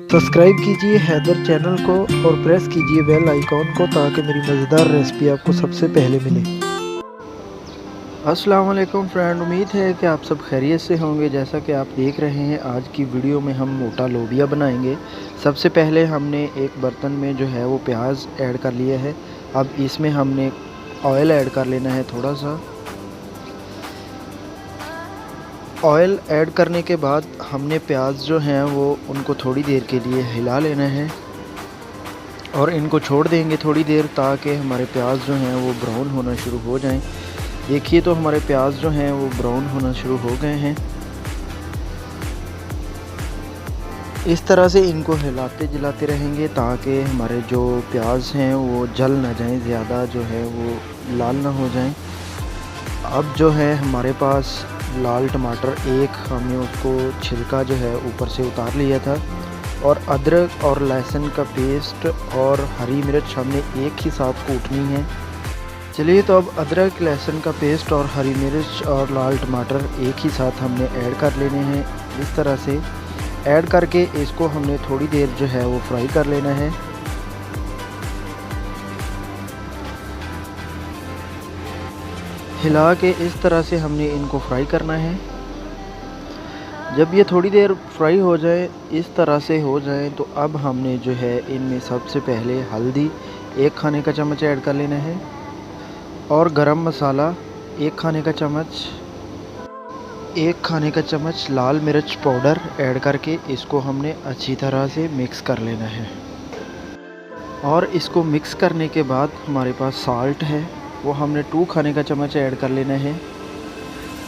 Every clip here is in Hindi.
सब्सक्राइब कीजिए हैदर चैनल को और प्रेस कीजिए बेल आइकॉन को ताकि मेरी मज़ेदार रेसिपी आपको सबसे पहले मिले। अस्सलाम वालेकुम फ्रेंड, उम्मीद है कि आप सब खैरियत से होंगे। जैसा कि आप देख रहे हैं, आज की वीडियो में हम मोटा लोबिया बनाएंगे। सबसे पहले हमने एक बर्तन में जो है वो प्याज ऐड कर लिया है। अब इसमें हमने ऑयल ऐड कर लेना है। थोड़ा सा ऑयल ऐड करने के बाद हमने प्याज जो हैं वो उनको थोड़ी देर के लिए हिला लेना है और इनको छोड़ देंगे थोड़ी देर, ताकि हमारे प्याज जो हैं वो ब्राउन होना शुरू हो जाएं। देखिए तो हमारे प्याज जो हैं वो ब्राउन होना शुरू हो गए हैं। इस तरह से इनको हिलाते जलाते रहेंगे ताकि हमारे जो प्याज हैं वो जल ना जाएं, ज़्यादा जो है वो लाल ना हो जाएं। अब जो है हमारे पास लाल टमाटर एक, हमने उसको छिलका जो है ऊपर से उतार लिया था, और अदरक और लहसुन का पेस्ट और हरी मिर्च हमने एक ही साथ कूटनी है। चलिए तो अब अदरक, लहसुन का पेस्ट और हरी मिर्च और लाल टमाटर एक ही साथ हमने ऐड कर लेने हैं। इस तरह से ऐड करके इसको हमने थोड़ी देर जो है वो फ्राई कर लेना है। हिला के इस तरह से हमने इनको फ्राई करना है। जब ये थोड़ी देर फ्राई हो जाए, इस तरह से हो जाए, तो अब हमने जो है इनमें सबसे पहले हल्दी 1 खाने का चम्मच ऐड कर लेना है और गरम मसाला 1 खाने का चम्मच, 1 खाने का चम्मच लाल मिर्च पाउडर ऐड करके इसको हमने अच्छी तरह से मिक्स कर लेना है। और इसको मिक्स करने के बाद हमारे पास साल्ट है, वो हमने 2 खाने का चम्मच ऐड कर लेना है।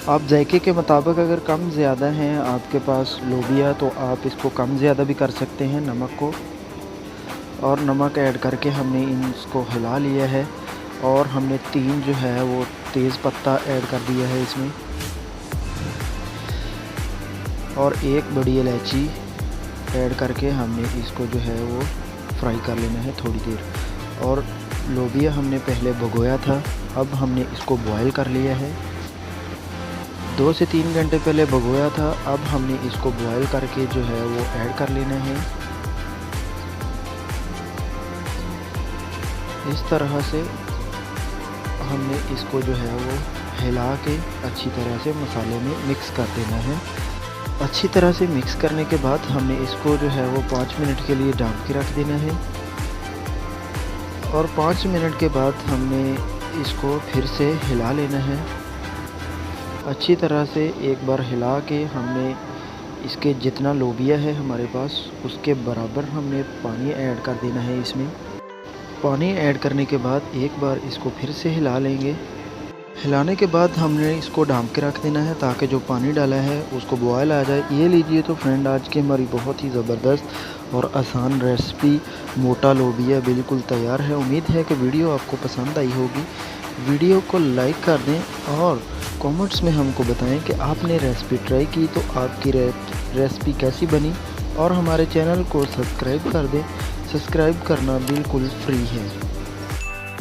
आप जायके के मुताबिक अगर कम ज़्यादा हैं आपके पास लोबिया, तो आप इसको कम ज़्यादा भी कर सकते हैं नमक को। और नमक ऐड करके हमने इसको हिला लिया है और हमने 3 जो है वो तेज़ पत्ता ऐड कर दिया है इसमें, और 1 बड़ी इलायची ऐड करके हमने इसको जो है वो फ्राई कर लेना है थोड़ी देर। और लोबिया हमने पहले भिगोया था, अब हमने इसको बॉयल कर लिया है। 2 से 3 घंटे पहले भिगोया था, अब हमने इसको बॉयल करके जो है वो ऐड कर लेना है। इस तरह से हमने इसको जो है वो हिला के अच्छी तरह से मसाले में मिक्स कर देना है। अच्छी तरह से मिक्स करने के बाद हमने इसको जो है वो 5 मिनट के लिए ढक के रख देना है। और 5 मिनट के बाद हमने इसको फिर से हिला लेना है। अच्छी तरह से एक बार हिला के हमने इसके जितना लोबिया है हमारे पास उसके बराबर हमने पानी ऐड कर देना है इसमें। पानी ऐड करने के बाद एक बार इसको फिर से हिला लेंगे। हिलाने के बाद हमने इसको ढाँप के रख देना है ताकि जो पानी डाला है उसको बॉयल आ जाए। ये लीजिए तो फ्रेंड, आज की हमारी बहुत ही ज़बरदस्त और आसान रेसिपी मोटा लोबिया बिल्कुल तैयार है। उम्मीद है कि वीडियो आपको पसंद आई होगी। वीडियो को लाइक कर दें और कमेंट्स में हमको बताएं कि आपने रेसिपी ट्राई की तो आपकी रेसिपी कैसी बनी, और हमारे चैनल को सब्सक्राइब कर दें। सब्सक्राइब करना बिल्कुल फ्री है।